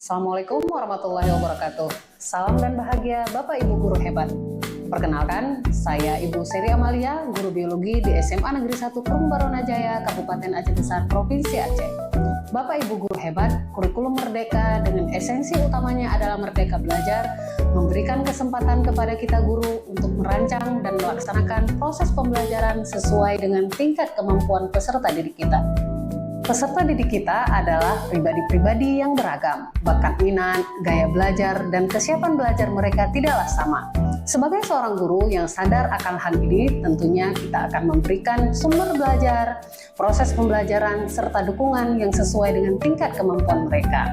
Assalamualaikum warahmatullahi wabarakatuh. Salam dan bahagia Bapak Ibu guru hebat. Perkenalkan, saya Ibu Seri Amalia, guru biologi di SMA Negeri 1 Perum Baronajaya, Kabupaten Aceh Besar, Provinsi Aceh. Bapak Ibu guru hebat, kurikulum Merdeka dengan esensi utamanya adalah merdeka belajar, memberikan kesempatan kepada kita guru untuk merancang dan melaksanakan proses pembelajaran sesuai dengan tingkat kemampuan peserta didik kita. Peserta didik kita adalah pribadi-pribadi yang beragam, bakat minat, gaya belajar, dan kesiapan belajar mereka tidaklah sama. Sebagai seorang guru yang sadar akan hal ini, tentunya kita akan memberikan sumber belajar, proses pembelajaran, serta dukungan yang sesuai dengan tingkat kemampuan mereka.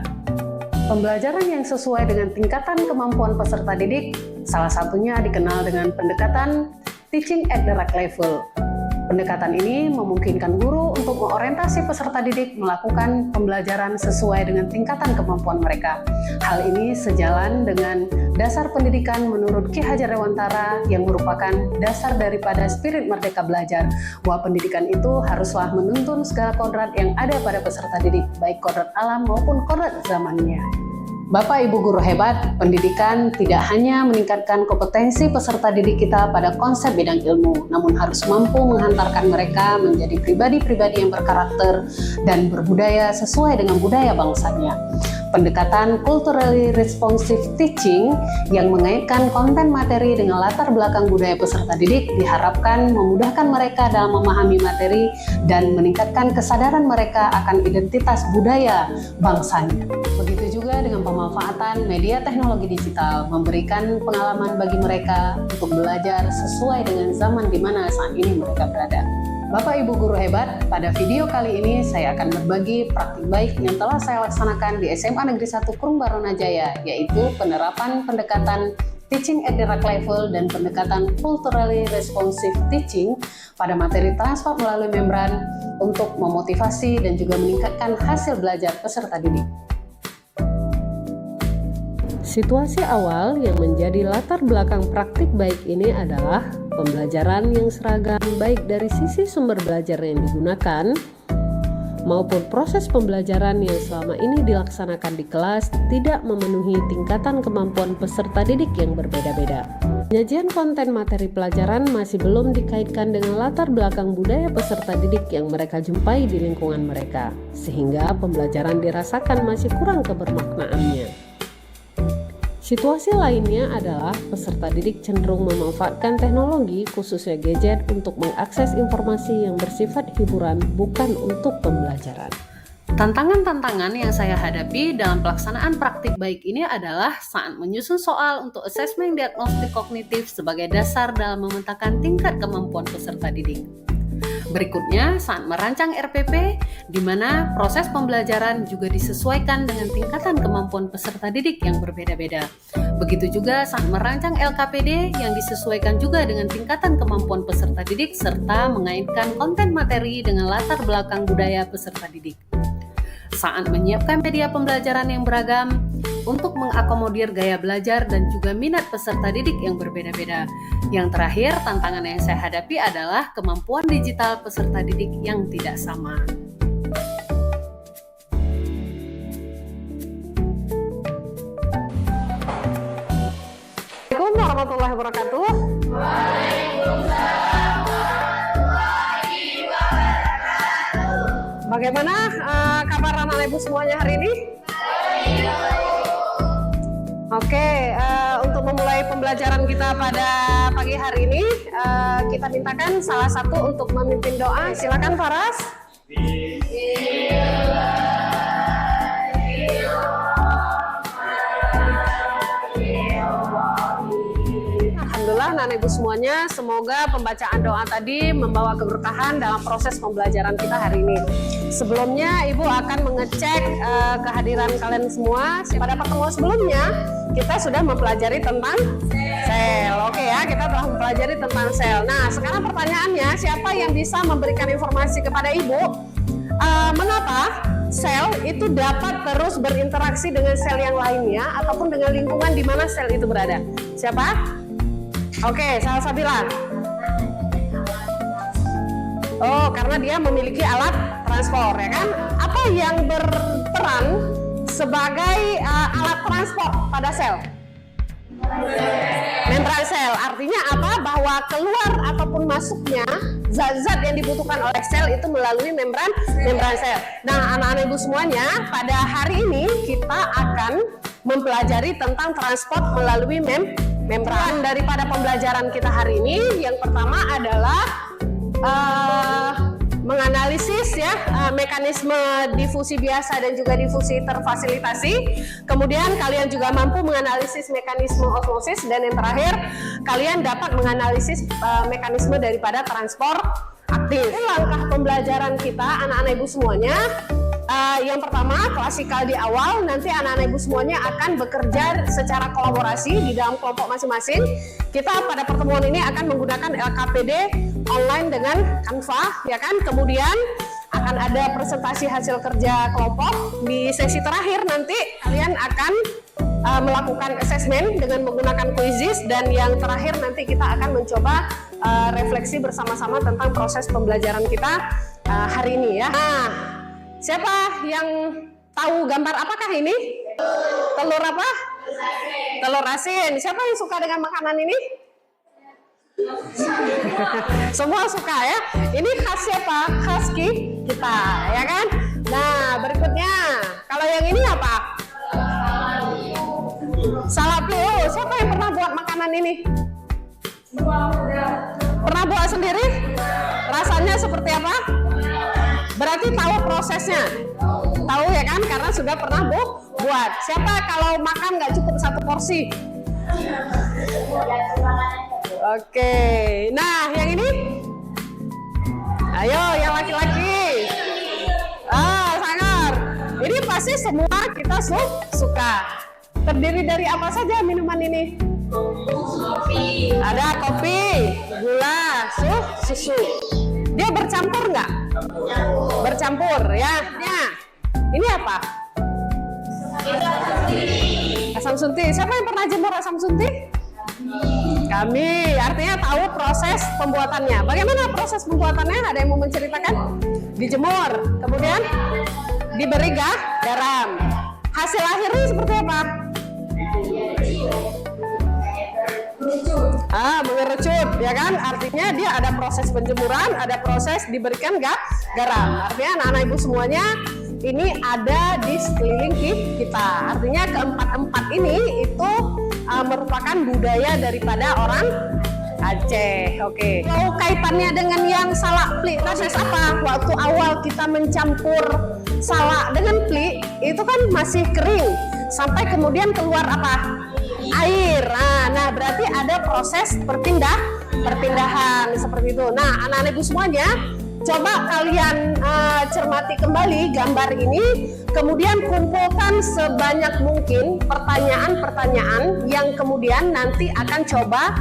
Pembelajaran yang sesuai dengan tingkatan kemampuan peserta didik, salah satunya dikenal dengan pendekatan teaching at the right level. Pendekatan ini memungkinkan guru untuk mengorientasi peserta didik melakukan pembelajaran sesuai dengan tingkatan kemampuan mereka. Hal ini sejalan dengan dasar pendidikan menurut Ki Hajar Dewantara yang merupakan dasar daripada spirit merdeka belajar, bahwa pendidikan itu haruslah menuntun segala kodrat yang ada pada peserta didik, baik kodrat alam maupun kodrat zamannya. Bapak Ibu guru hebat, pendidikan tidak hanya meningkatkan kompetensi peserta didik kita pada konsep bidang ilmu, namun harus mampu menghantarkan mereka menjadi pribadi-pribadi yang berkarakter dan berbudaya sesuai dengan budaya bangsanya. Pendekatan culturally responsive teaching yang mengaitkan konten materi dengan latar belakang budaya peserta didik diharapkan memudahkan mereka dalam memahami materi dan meningkatkan kesadaran mereka akan identitas budaya bangsanya. Begitu juga dengan pemanfaatan media teknologi digital, memberikan pengalaman bagi mereka untuk belajar sesuai dengan zaman di mana saat ini mereka berada. Bapak Ibu guru hebat, pada video kali ini saya akan berbagi praktik baik yang telah saya laksanakan di SMA Negeri 1 Perum Baronajaya, yaitu penerapan pendekatan teaching at the right level dan pendekatan culturally responsive teaching pada materi transfer melalui membran untuk memotivasi dan juga meningkatkan hasil belajar peserta didik. Situasi awal yang menjadi latar belakang praktik baik ini adalah pembelajaran yang seragam baik dari sisi sumber belajar yang digunakan maupun proses pembelajaran yang selama ini dilaksanakan di kelas tidak memenuhi tingkatan kemampuan peserta didik yang berbeda-beda. Penyajian konten materi pelajaran masih belum dikaitkan dengan latar belakang budaya peserta didik yang mereka jumpai di lingkungan mereka, sehingga pembelajaran dirasakan masih kurang kebermaknaannya. Situasi lainnya adalah peserta didik cenderung memanfaatkan teknologi, khususnya gadget, untuk mengakses informasi yang bersifat hiburan, bukan untuk pembelajaran. Tantangan-tantangan yang saya hadapi dalam pelaksanaan praktik baik ini adalah saat menyusun soal untuk asesmen diagnostik kognitif sebagai dasar dalam memetakan tingkat kemampuan peserta didik. Berikutnya, saat merancang RPP, di mana proses pembelajaran juga disesuaikan dengan tingkatan kemampuan peserta didik yang berbeda-beda. Begitu juga saat merancang LKPD yang disesuaikan juga dengan tingkatan kemampuan peserta didik serta mengaitkan konten materi dengan latar belakang budaya peserta didik. Saat menyiapkan media pembelajaran yang beragam untuk mengakomodir gaya belajar dan juga minat peserta didik yang berbeda-beda. Yang terakhir, tantangan yang saya hadapi adalah kemampuan digital peserta didik yang tidak sama. Assalamualaikum warahmatullahi wabarakatuh. Bagaimana kabar anak ibu semuanya hari ini? Oke, untuk memulai pembelajaran kita pada pagi hari ini, kita mintakan salah satu untuk memimpin doa. Silakan Faras. Alhamdulillah, anak ibu semuanya, semoga pembacaan doa tadi membawa keberkahan dalam proses pembelajaran kita hari ini. Sebelumnya, Ibu akan mengecek kehadiran kalian semua. Pada pertemuan sebelumnya, kita sudah mempelajari tentang sel. Oke ya, kita telah mempelajari tentang sel. Nah, sekarang pertanyaannya, siapa yang bisa memberikan informasi kepada Ibu? Mengapa sel itu dapat terus berinteraksi dengan sel yang lainnya ataupun dengan lingkungan di mana sel itu berada? Siapa? Oke, Salah Sabila. Oh, karena dia memiliki alat transport, ya kan? Apa yang berperan sebagai alat transport pada sel? Membran sel. Artinya apa? Bahwa keluar ataupun masuknya zat-zat yang dibutuhkan oleh sel itu melalui membran sel. Nah, anak-anak ibu semuanya, pada hari ini kita akan mempelajari tentang transport melalui membran. Daripada pembelajaran kita hari ini, yang pertama adalah menganalisis ya mekanisme difusi biasa dan juga difusi terfasilitasi. Kemudian kalian juga mampu menganalisis mekanisme osmosis, dan yang terakhir kalian dapat menganalisis mekanisme daripada transport aktif. Ini langkah pembelajaran kita anak-anak ibu semuanya. Yang pertama, klasikal di awal, nanti anak-anak ibu semuanya akan bekerja secara kolaborasi di dalam kelompok masing-masing. Kita pada pertemuan ini akan menggunakan LKPD online dengan Canva, ya kan? Kemudian akan ada presentasi hasil kerja kelompok. Di sesi terakhir nanti kalian akan melakukan assessment dengan menggunakan quizzes, dan yang terakhir nanti kita akan mencoba refleksi bersama-sama tentang proses pembelajaran kita hari ini ya. Nah, siapa yang tahu gambar apakah ini? Telur apa? Telur asin. Siapa yang suka dengan makanan ini? Semua suka ya. Ini khas siapa? Khas kita, ya kan? Nah, berikutnya, kalau yang ini apa? Salapli. Oh, siapa yang pernah buat makanan ini? Pernah buat sendiri? Rasanya seperti apa? Berarti tahu prosesnya? Tahu ya kan? Karena sudah pernah buat. Siapa kalau makan nggak cukup satu porsi? Oke. Nah, yang ini? Ayo, yang laki-laki. Sangar. Ini pasti semua kita suka. Terdiri dari apa saja minuman ini? Kopi. Ada kopi, gula, susu. Dia bercampur nggak? Bercampur ya. Nah, ini apa? Asam sunti. Siapa yang pernah jemur asam sunti? Kami. Artinya tahu proses pembuatannya. Bagaimana proses pembuatannya? Ada yang mau menceritakan? Dijemur, kemudian diberi garam. Hasil akhirnya seperti apa? Mengerucut, ya kan? Artinya dia ada proses penjemuran, ada proses diberikan garam. Artinya anak-anak ibu semuanya ini ada di sekeliling kita. Artinya keempat-empat ini itu merupakan budaya daripada orang Aceh. Oke. Kalau kaitannya dengan yang salak pli, proses apa? Waktu awal kita mencampur salak dengan pli, itu kan masih kering. Sampai kemudian keluar apa? Air. Nah, berarti ada proses perpindahan seperti itu. Nah, anak-anak ibu semuanya, coba kalian cermati kembali gambar ini, kemudian kumpulkan sebanyak mungkin pertanyaan-pertanyaan yang kemudian nanti akan coba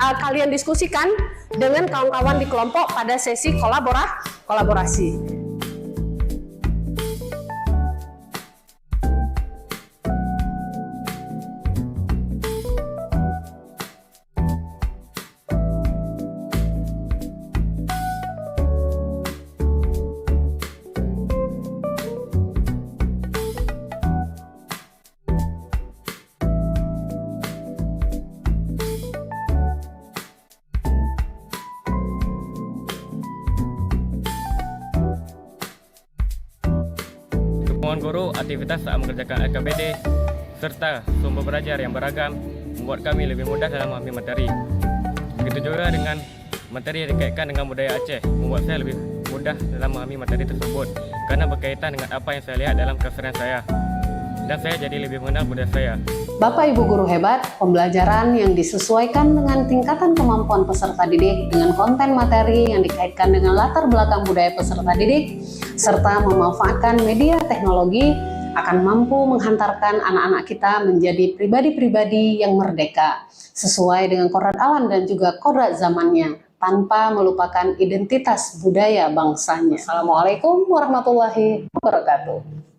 kalian diskusikan dengan kawan-kawan di kelompok pada sesi kolaborasi. Mohon guru, aktivitas saat mengerjakan LKPD serta sumber belajar yang beragam membuat kami lebih mudah dalam memahami materi. Begitu juga dengan materi yang dikaitkan dengan budaya Aceh, membuat saya lebih mudah dalam memahami materi tersebut karena berkaitan dengan apa yang saya lihat dalam keseharian saya, dan saya jadi lebih mengenal budaya saya. Bapak Ibu guru hebat, pembelajaran yang disesuaikan dengan tingkatan kemampuan peserta didik dengan konten materi yang dikaitkan dengan latar belakang budaya peserta didik serta memanfaatkan media teknologi akan mampu menghantarkan anak-anak kita menjadi pribadi-pribadi yang merdeka sesuai dengan kodrat alam dan juga kodrat zamannya tanpa melupakan identitas budaya bangsanya. Assalamualaikum warahmatullahi wabarakatuh.